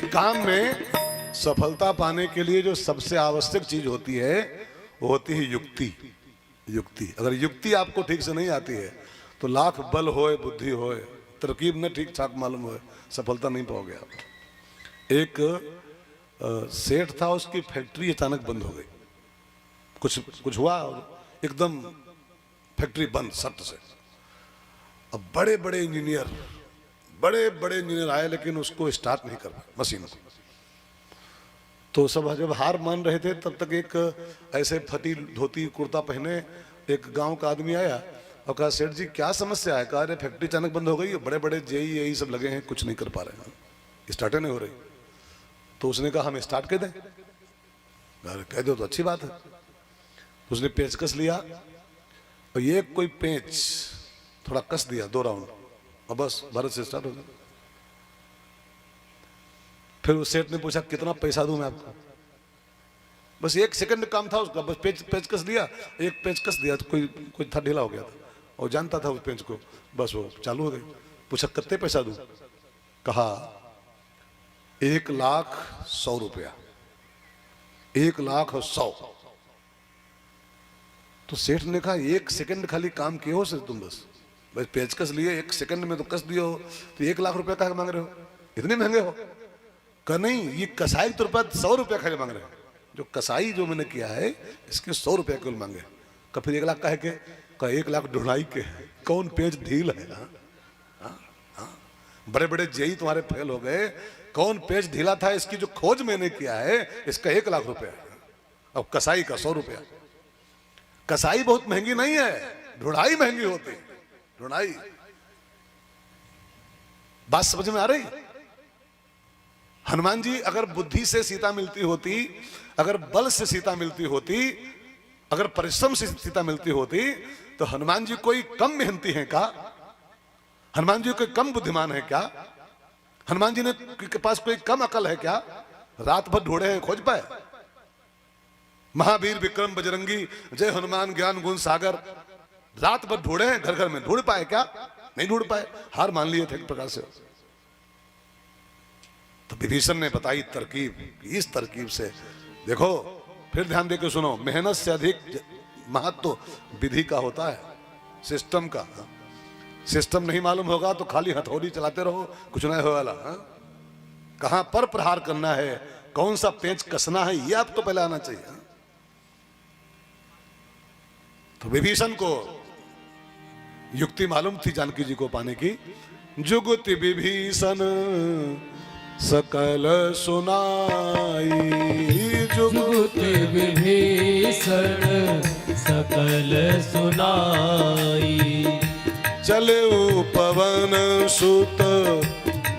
काम में सफलता पाने के लिए जो सबसे आवश्यक चीज होती है वो होती है युक्ति। युक्ति, अगर युक्ति आपको ठीक से नहीं आती है तो लाख बल होए, बुद्धि होए, तरकीब न ठीक ठाक मालूम होए, सफलता नहीं पाओगे आप। एक सेठ था, उसकी फैक्ट्री अचानक बंद हो गई, कुछ हुआ और एकदम फैक्ट्री बंद सट से। अब बड़े बड़े इंजीनियर आए लेकिन उसको स्टार्ट नहीं कर पाए मशीन को। तो सब जब हार मान रहे थे तब तक एक ऐसे फटी धोती कुर्ता पहने एक गांव का आदमी आया और कहा, सेठ जी क्या समस्या है? कहा, अरे फैक्ट्री अचानक बंद हो गई, बड़े बड़े जेई यही सब लगे हैं, कुछ नहीं कर पा रहे हैं, स्टार्ट नहीं हो रही। तो उसने कहा हम स्टार्ट कर दें। कह दो तो अच्छी बात है। उसने पेचकस लिया और ये कोई पेंच थोड़ा कस दिया 2 राउंड और बस भारत से स्टार्ट हो गया। फिर उस सेठ ने पूछा कितना पैसा दूं मैं आपको? बस 1 सेकंड काम था उसका, बस पेचकस दिया, एक पेचकस दिया तो कोई था ढीला हो गया था और जानता था उस पेंच को, बस वो चालू हो गई। पूछा कितने पैसा दूं? कहा 1,100,000 रुपया। 1,100,000। तो सेठ ने कहा 1 सेकंड खाली काम किए हो सर तुम, बस पेचकस लिए 1 सेकंड में तो कस दिए हो, तो 1,00,000 रुपया कहाँ मांग रहे हो? इतने महंगे हो? कहा नहीं, ये कसाई तो रुपया 100 रुपया खाली मांग रहे हो, जो कसाई जो मैंने किया है इसके 100 रुपया केवल मांगे। कहा फिर 1,00,000 का है के? कहा 1,00,000 ढूंढाई के, कौन पेज ढील है? बड़े बड़े जेई तुम्हारे फेल हो गए, कौन पेज ढीला था इसकी जो खोज मैंने किया है, इसका 1,00,000 रुपया और कसाई का 100 रुपया। कसाई बहुत महंगी नहीं है, ढूंढाई महंगी होती है, ढूंढाई। बात समझ में आ रही? हनुमान जी अगर बुद्धि से सीता मिलती होती, अगर बल से सीता मिलती होती, अगर परिश्रम से सीता मिलती होती, तो हनुमान जी कोई कम मेहनती हैं क्या? हनुमान जी कोई कम बुद्धिमान है क्या? हनुमान जी ने के पास कोई कम अकल है क्या? रात भर ढूंढे हैं, खोज पाए? महावीर विक्रम बजरंगी जय हनुमान ज्ञान गुण सागर, रात भर ढूंढे हैं, घर घर में ढूंढ पाए क्या? नहीं ढूंढ पाए, हार मान लिए थे एक प्रकार से। तो विभीषण ने बताई तरकीब, इस तरकीब से देखो, फिर ध्यान देकर सुनो, मेहनत से अधिक महत्व विधि का होता है, सिस्टम का। सिस्टम नहीं मालूम होगा तो खाली हथौड़ी चलाते रहो, कुछ नहीं होगा। कहां पर प्रहार करना है, कौन सा पेंच कसना है, ये आपको पहले आना चाहिए। तो विभीषण को युक्ति मालूम थी जानकी जी को पाने की। जुगति विभीषण सकल सुनाई, जुगति विभीषण सकल सुनाई। चले पवन सुत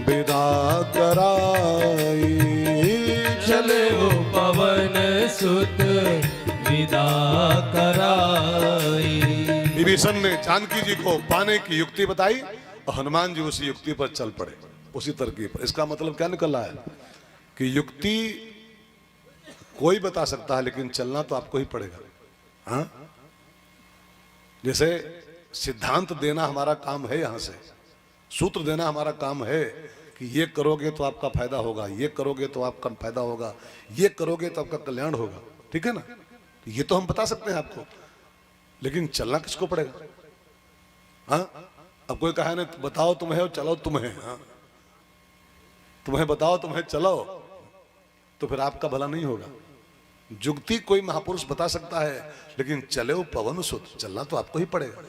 विदा कराई, चले पवन सुत विदा कराई। विभीषण ने जानकी जी को पाने की युक्ति बताई और हनुमान जी उसी युक्ति पर चल पड़े, उसी तरकीब पर। इसका मतलब क्या निकल रहा है कि युक्ति कोई बता सकता है लेकिन चलना तो आपको ही पड़ेगा। हाँ, जैसे सिद्धांत देना हमारा काम है, यहां से सूत्र देना हमारा काम है कि ये करोगे तो आपका फायदा होगा, ये करोगे तो आपका फायदा होगा, ये करोगे तो आपका कल्याण होगा, ठीक है ना? ये तो हम बता सकते हैं आपको, लेकिन चलना किसको पड़ेगा? हाँ, अब कोई कहा ना बताओ तुम्हें और चलो तुम्हें, हाँ, तुम्हें बताओ तुम्हें चलो, तो फिर आपका भला नहीं होगा। जुगती कोई महापुरुष बता सकता है लेकिन चले पवन सुत, चलना तो आपको ही पड़ेगा।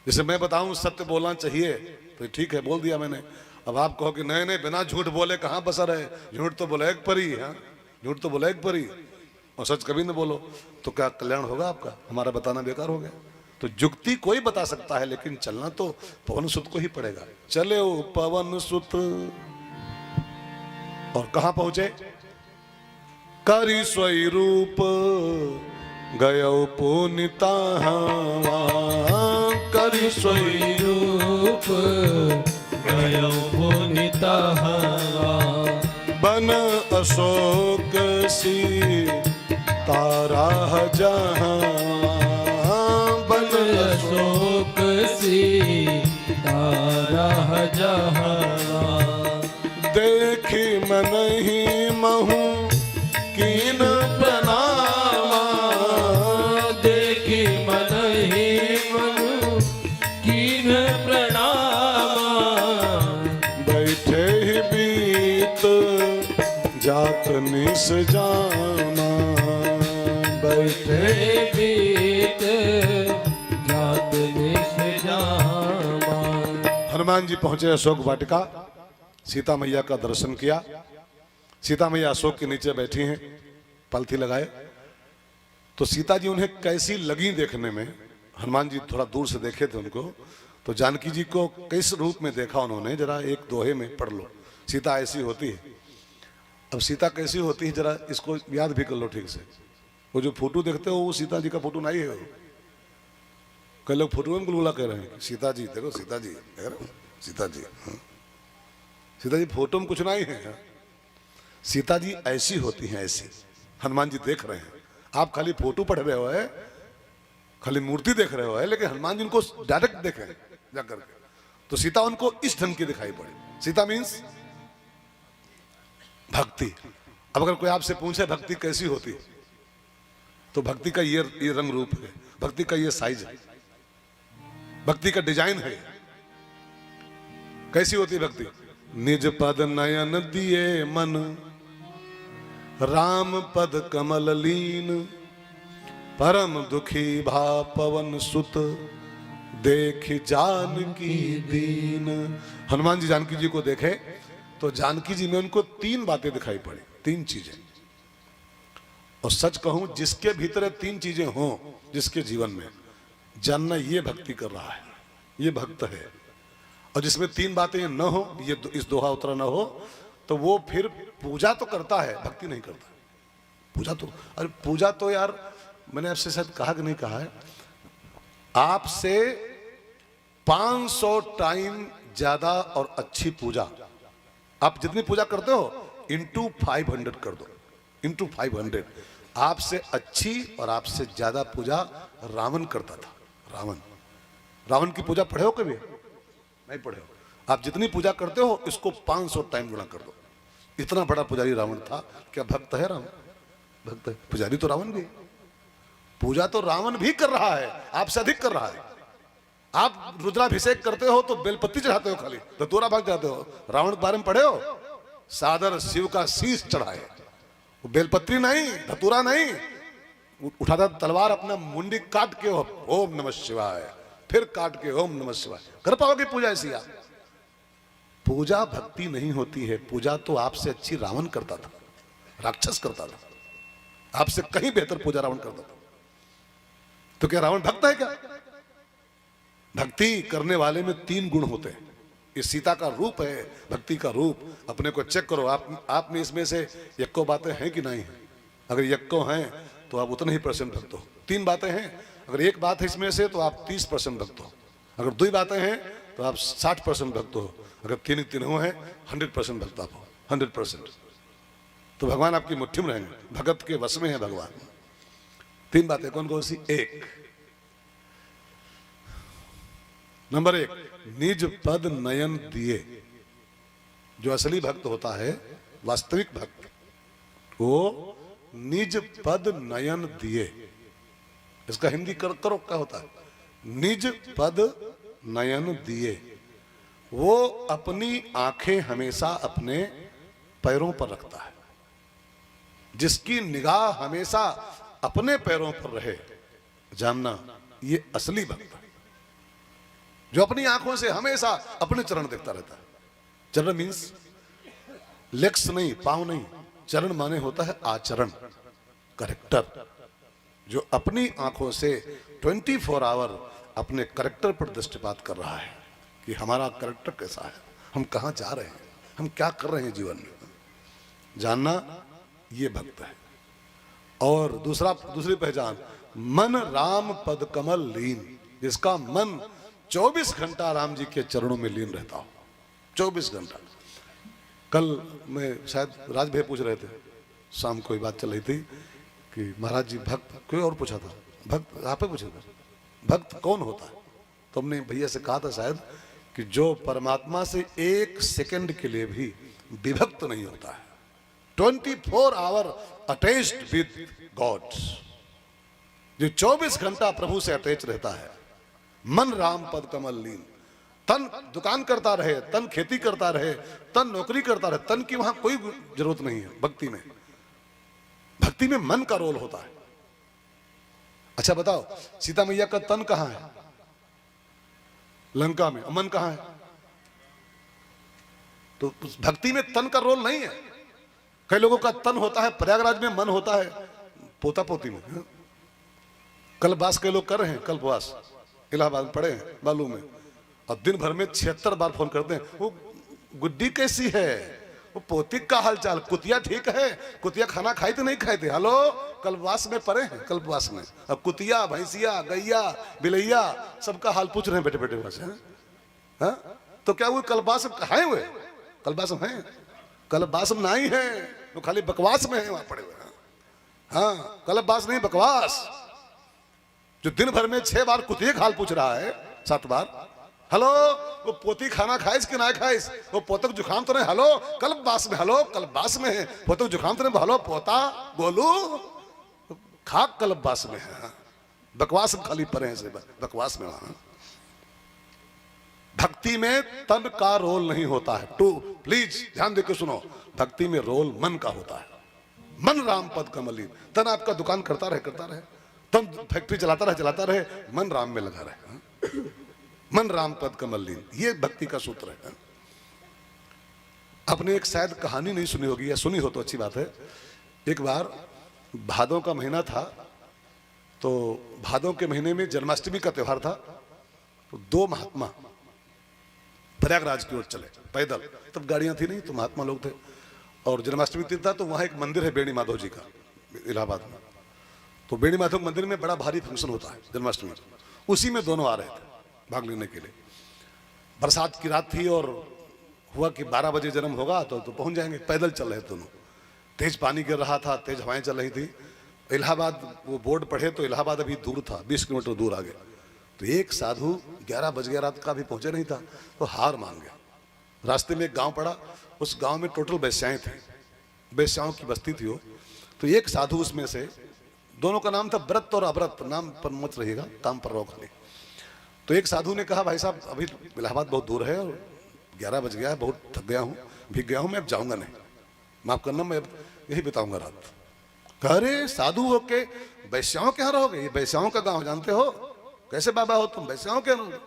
जैसे मैं बताऊं सत्य बोलना चाहिए तो ठीक है, बोल दिया मैंने। अब आप कहो कि नहीं नहीं बिना झूठ बोले कहां बसर है, झूठ तो बोले एक परी, हाँ, झूठ तो बोले एक परी और सच कभी न बोलो, तो क्या कल्याण होगा आपका? हमारा बताना बेकार हो गया। तो जुक्ति कोई बता सकता है लेकिन चलना तो पवन सुत को ही पड़ेगा। चले पवन सुत, और कहां पहुंचे? करी स्वई रूप गयो पुनिता, करि स्वई रूप गयो पुनिता। बन अशोक सी तारा जहां, बन अशोक सी तारा जहां। निस जामा, बैठे बीत जात निश जामा। हनुमान जी पहुंचे अशोक वाटिका, सीता मैया का दर्शन किया। सीता मैया अशोक के नीचे बैठी हैं, पलथी लगाए। तो सीता जी उन्हें कैसी लगी देखने में, हनुमान जी थोड़ा दूर से देखे थे उनको, तो जानकी जी को किस रूप में देखा उन्होंने, जरा एक दोहे में पढ़ लो। सीता ऐसी होती है। अब सीता कैसी होती है जरा इसको याद भी कर लो ठीक से। वो जो फोटो देखते हो वो सीता जी का फोटो नहीं है। वो कई लोग फोटो में गुलगुला कह रहे हैं, सीता जी देखो, सीता जी देख रहे हो, सीता जी। हाँ। सीता जी फोटो में कुछ नहीं है। सीता जी ऐसी होती हैं, ऐसी। हनुमान जी देख रहे हैं, आप खाली फोटो पढ़ रहे हो है, खाली मूर्ति देख रहे हो है, लेकिन हनुमान जी उनको डायरेक्ट देखे जाकर के। तो सीता उनको इस ढंग की दिखाई पड़ी। सीता मीन्स भक्ति। अब अगर कोई आपसे पूछे भक्ति कैसी होती, तो भक्ति का ये रंग रूप है, भक्ति का ये साइज है, भक्ति का डिजाइन है। कैसी होती है भक्ति? निज पद नयन दिए मन, राम पद कमल लीन, परम दुखी भा पवन सुत, देख जानकी दीन। हनुमान जी जानकी जी को देखे तो जानकी जी में उनको तीन बातें दिखाई पड़ी, तीन चीजें। और सच कहूं, जिसके भीतर तीन चीजें हों जिसके जीवन में, जानना ये भक्ति कर रहा है, ये भक्त है। और जिसमें तीन बातें न हो, ये इस दोहा उतरा न हो, तो वो फिर पूजा तो करता है, भक्ति नहीं करता। पूजा तो, अरे पूजा तो यार, मैंने आपसे शायद कहा कि नहीं कहा है, आपसे 500 टाइम ज्यादा और अच्छी पूजा, आप जितनी पूजा करते हो इंटू 500 कर दो, इंटू 500। आपसे अच्छी और आपसे ज्यादा पूजा रावण करता था। रावण की पूजा पढ़े हो कभी? नहीं पढ़े हो। आप जितनी पूजा करते हो इसको 500 टाइम गुणा कर दो। इतना बड़ा पुजारी रावण था। क्या भक्त है रावण? भक्त है। पुजारी तो रावण भी, पूजा तो रावण भी कर रहा है, आपसे अधिक कर रहा है। आप रुद्राभिषेक करते हो तो बेलपत्ती चढ़ाते हो, खाली धतूरा भाग जाते हो। रावण के बारे में पढ़े हो? सादर शिव का शीश चढ़ाए, वो बेलपत्री नहीं, धतूरा नहीं, उठाता तलवार, अपना मुंडी काट के ओम नमः शिवाय, फिर काट के ओम नमः शिवाय। कर पाओगे पूजा ऐसी? आप पूजा भक्ति नहीं होती है। पूजा तो आपसे अच्छी रावण करता था, राक्षस करता था, आपसे कहीं बेहतर पूजा रावण करता था। तो क्या रावण भक्त है क्या? भक्ति करने वाले में 3 गुण होते हैं। ये सीता का रूप है, भक्ति का रूप। अपने को चेक करो, आप में इसमें से यक्को बातें हैं कि नहीं है? अगर यक्को हैं तो आप उतने ही % भक्त हो। 3 बातें हैं, अगर एक बात है इसमें से तो आप 30% भक्त हो। अगर 2 बातें हैं तो आप 60% भक्त हो। अगर 3 तीनों हैं 100% भक्त आप हो, 100%। तो भगवान आपकी मुट्ठी में रहेंगे, भगत के वश में है भगवान। 3 बातें कौन कौन सी? एक, नंबर 1, निज पद नयन दिए। जो असली भक्त होता है, वास्तविक भक्त, वो निज पद नयन दिए। इसका हिंदी करो क्या होता है? निज पद नयन दिए। वो अपनी आंखें हमेशा अपने पैरों पर रखता है। जिसकी निगाह हमेशा अपने पैरों पर रहे, जानना ये असली भक्त है। जो अपनी आंखों से हमेशा अपने चरण देखता रहता है। चरण मीन्स लेग्स नहीं, पांव नहीं। चरण माने होता है आचरण, करेक्टर। जो अपनी आंखों से 24 आवर अपने करेक्टर पर दृष्टिपात कर रहा है कि हमारा करेक्टर कैसा है, हम कहां जा रहे हैं, हम क्या कर रहे हैं जीवन में, जानना ये भक्त है। और दूसरी पहचान, मन राम पद कमल लीन। जिसका मन 24 घंटा राम जी के चरणों में लीन रहता हो, 24 घंटा। कल मैं शायद राज भैया पूछ रहे थे, शाम कोई बात चल रही थी कि महाराज जी भक्त, कोई और पूछा था, भक्त आप ही पूछे थे, भक्त कौन होता है? तो हमने भैया से कहा था शायद कि जो परमात्मा से 1 सेकंड के लिए भी विभक्त नहीं होता है, 24 आवर अटैच्ड विद गॉड, जो 24 घंटा प्रभु से अटैच रहता है। मन राम पद कमल लीन। तन दुकान करता रहे, तन खेती करता रहे, तन नौकरी करता रहे, तन की वहां कोई जरूरत नहीं है भक्ति में। भक्ति में मन का रोल होता है। अच्छा बताओ, सीता मैया का तन कहां है? लंका में। मन कहां है? तो भक्ति में तन का रोल नहीं है। कई लोगों का तन होता है प्रयागराज में, मन होता है पोता पोती में। कल्पवास के लोग कर रहे हैं, कल्पवास इलाहाबाद में पड़े हैं बालू में, और दिन भर में 76 बार फोन करते हैं, वो गुड्डी कैसी है, वो पोती का हालचाल, कुतिया ठीक है, कुतिया खाना खाई तो नहीं खाई थी, हेलो कल्पवास में पड़े हैं, कल्पवास में। अब कुतिया, भैंसिया, गैया, बिलैया सबका हाल पूछ रहे हैं बेटे बेटे वहां से। हाँ? तो क्या वो कल्पवास है? हुए कल्पवास में है? कल्पवास में नहीं है, वो खाली बकवास में है वहां पड़े हुए। हाँ, कल्पवास नहीं, बकवास। जो दिन भर में 6 बार कुतिया हाल पूछ रहा है, 7 बार, हेलो वो पोती खाना खाइस कि ना खाइस, वो पोतक जुखाम तो नहीं, हेलो कल्पवास में, हेलो कल्पवास में है, पोतक जुखाम तो नहीं, हेलो पोता गोलू खाक कल्पवास में है। बकवास में खाली परे हैं, बकवास में। वहां भक्ति में तन का रोल नहीं होता है। टू प्लीज ध्यान देकर सुनो, भक्ति में रोल मन का होता है। मन राम पद कमली। तन आपका दुकान करता रहे, तन फैक्ट्री चलाता रहे, मन राम में लगा रहे। मन राम पद कमलीन, ये भक्ति का सूत्र है। आपने एक शायद कहानी नहीं सुनी होगी, या सुनी हो तो अच्छी बात है। एक बार भादों का महीना था, तो भादों के महीने में जन्माष्टमी का त्योहार था। तो 2 महात्मा प्रयागराज की ओर चले पैदल, तब गाड़ियां थी नहीं, तो महात्मा लोग थे, और जन्माष्टमी दिन था। तो वहां एक मंदिर है बेणी माधव जी का इलाहाबाद में। तो बेणी माधव मंदिर में बड़ा भारी फंक्शन होता है जन्माष्टमी, उसी में दोनों आ रहे थे भाग लेने के लिए। बरसात की रात थी और हुआ कि 12 बजे जन्म होगा तो पहुंच जाएंगे। पैदल चल रहे दोनों, तेज पानी गिर रहा था, तेज हवाएं चल रही थी। इलाहाबाद वो बोर्ड पढ़े तो इलाहाबाद अभी दूर था, 20 किलोमीटर दूर आगे। तो एक साधु 11 बज गया रात का, भी पहुंचे नहीं था, तो हार मान गया। रास्ते में एक गांव पड़ा, उस गांव में टोटल वैश्याएं थी, वैश्याओं की बस्ती थी वो। तो एक साधु उसमें से, दोनों का नाम था व्रत और अव्रत, नाम पर मत रहिएगा, काम पर रोक नहीं। तो एक साधु ने कहा, भाई साहब अभी इलाहाबाद बहुत दूर है और 11 बज गया है, बहुत थक गया हूँ, भीग गया हूँ, मैं अब जाऊंगा नहीं, माफ करना, मैं यही बिताऊंगा रात। कह रहे साधु हो के वैश्याओं के यहाँ रहोगे? ये वैश्याओं का गांव जानते हो, कैसे बाबा हो तुम, वैश्याओं के रहोगे?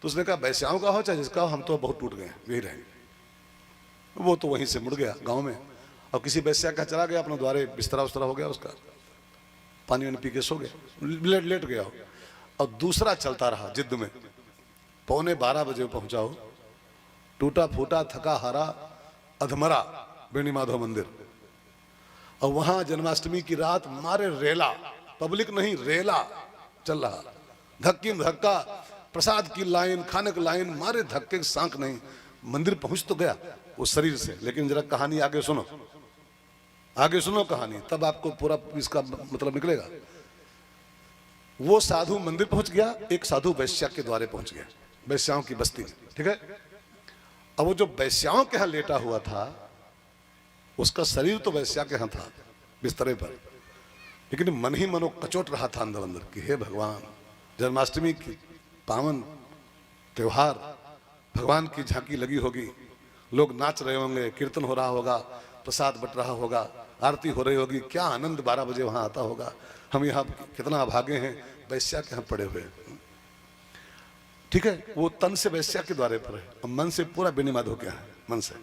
तो उसने कहा वैश्याओं का हो चाहे जिसका हो, हम तो बहुत टूट गए, यही रहेंगे। वो तो वहीं से मुड़ गया गाँव में, और किसी वैश्या का चला गया, अपने द्वारे बिस्तरा उस्तरा हो गया उसका, पानी वानी पी के सो गया, लेट गया हो। और दूसरा चलता रहा जिद में, 11:15 बजे पहुंचाओ, टूटा फूटा थका हारा अधमरा बेणी माधव मंदिर। और वहां जन्माष्टमी की रात मारे रेला, पब्लिक नहीं रेला चल रहा, धक्की धक्का, प्रसाद की लाइन, खाने की लाइन, मारे धक्के सांक नहीं। मंदिर पहुंच तो गया उस शरीर से, लेकिन जरा कहानी आगे सुनो, आगे सुनो कहानी, तब आपको पूरा इसका मतलब निकलेगा। वो साधु मंदिर पहुंच गया, एक साधु वैश्या के द्वारे पहुंच गया, वैश्याओं की बस्ती, ठीक है। अब वो जो वैश्याओं के यहाँ लेटा हुआ था, उसका शरीर तो वैश्या के यहाँ था बिस्तरे पर, लेकिन मन ही मनो कचोट रहा था अंदर अंदर कि हे भगवान, जन्माष्टमी की पावन त्योहार, भगवान की झांकी लगी होगी, लोग नाच रहे होंगे, कीर्तन हो रहा होगा, प्रसाद बट रहा होगा, आरती हो रही होगी, क्या आनंद 12 बजे वहां आता होगा। हम यहाँ कितना अभागे हैं, वैश्या के यहाँ पड़े हुए, ठीक है। वो तन से वैश्या के द्वारे पर है, और मन से पूरा बेणी माधव के यहाँ, मन से।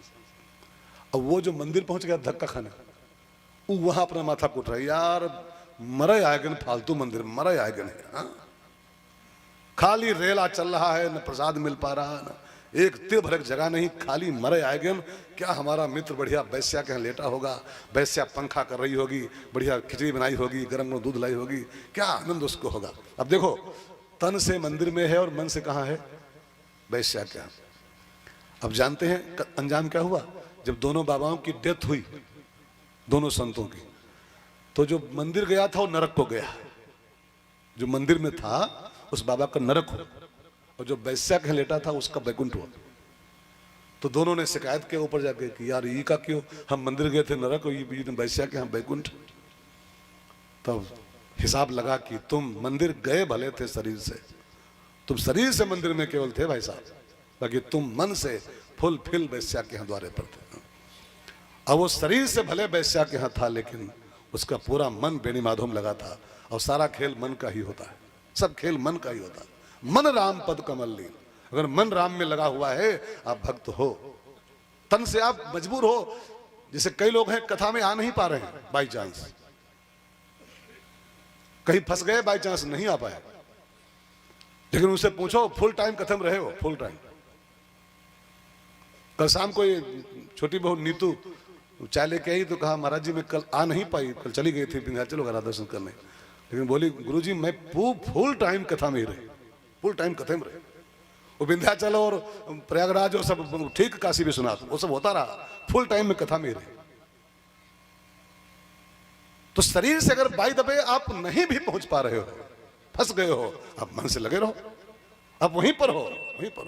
और वो जो मंदिर पहुंच गया धक्का खाने, वो वहां अपना माथा कूट रहा है, यार मरे आएगन, फालतू मंदिर मरे आएगन है, खाली रेला चल रहा है, न प्रसाद मिल पा रहा, न एक तिर भरक जगह नहीं, खाली मरे आएगन। क्या हमारा मित्र बढ़िया वैश्या के यहाँ लेटा होगा, वैश्या पंखा कर रही होगी, बढ़िया खिचड़ी बनाई होगी, गर्म दूध लाई होगी, क्या आनंद उसको होगा। अब देखो, तन से मंदिर में है और मन से कहाँ है, वैश्या के यहाँ। अब जानते हैं अंजाम क्या हुआ, जब दोनों बाबाओं की डेथ हुई, दोनों संतों की, तो जो मंदिर गया था वो नरक को गया, जो मंदिर में था उस बाबा का नरक हुआ, और जो वैश्या के लेटा था उसका बैकुंठ हुआ। तो दोनों ने शिकायत के ऊपर जाके कि यार ये का क्यों, हम मंदिर गए थे नरक, ये वैश्या के यहाँ बैकुंठ। तब हिसाब लगा कि तुम मंदिर गए भले थे शरीर से, तुम शरीर से मंदिर में केवल थे भाई साहब, बाकी तुम मन से फुल फिल वैश्या के यहाँ द्वारे पर थे। अब वो शरीर से भले वैश्या के यहाँ था, लेकिन उसका पूरा मन बेनी माधव में लगा था। और सारा खेल मन का ही होता है, सब खेल मन का ही होता है। मन राम पद कमल लीन। अगर मन राम में लगा हुआ है, आप भक्त हो, तन से आप मजबूर हो। जैसे कई लोग हैं कथा में आ नहीं पा रहे हैं, बाई चांस कहीं फंस गए, बाई चांस नहीं आ पाए, लेकिन उनसे पूछो फुल टाइम कथा में रहे हो, फुल टाइम। कल शाम को ये छोटी बहू नीतू चाय लेके आई तो कहा महाराज जी मैं कल आ नहीं पाई, कल चली गई थी विंध्याचल वगैरह दर्शन करने, लेकिन बोली गुरुजी मैं फुल टाइम कथा में ही रही, फुल टाइम कथा में रही। वो विंध्याचल और प्रयागराज और सब ठीक, काशी विश्वनाथ वो सब होता रहा, फुल टाइम में कथा में ही रही। तो शरीर से अगर बाई दबे आप नहीं भी पहुंच पा रहे हो, फंस गए हो, आप मन से लगे रहो, आप वहीं पर हो, वहीं पर।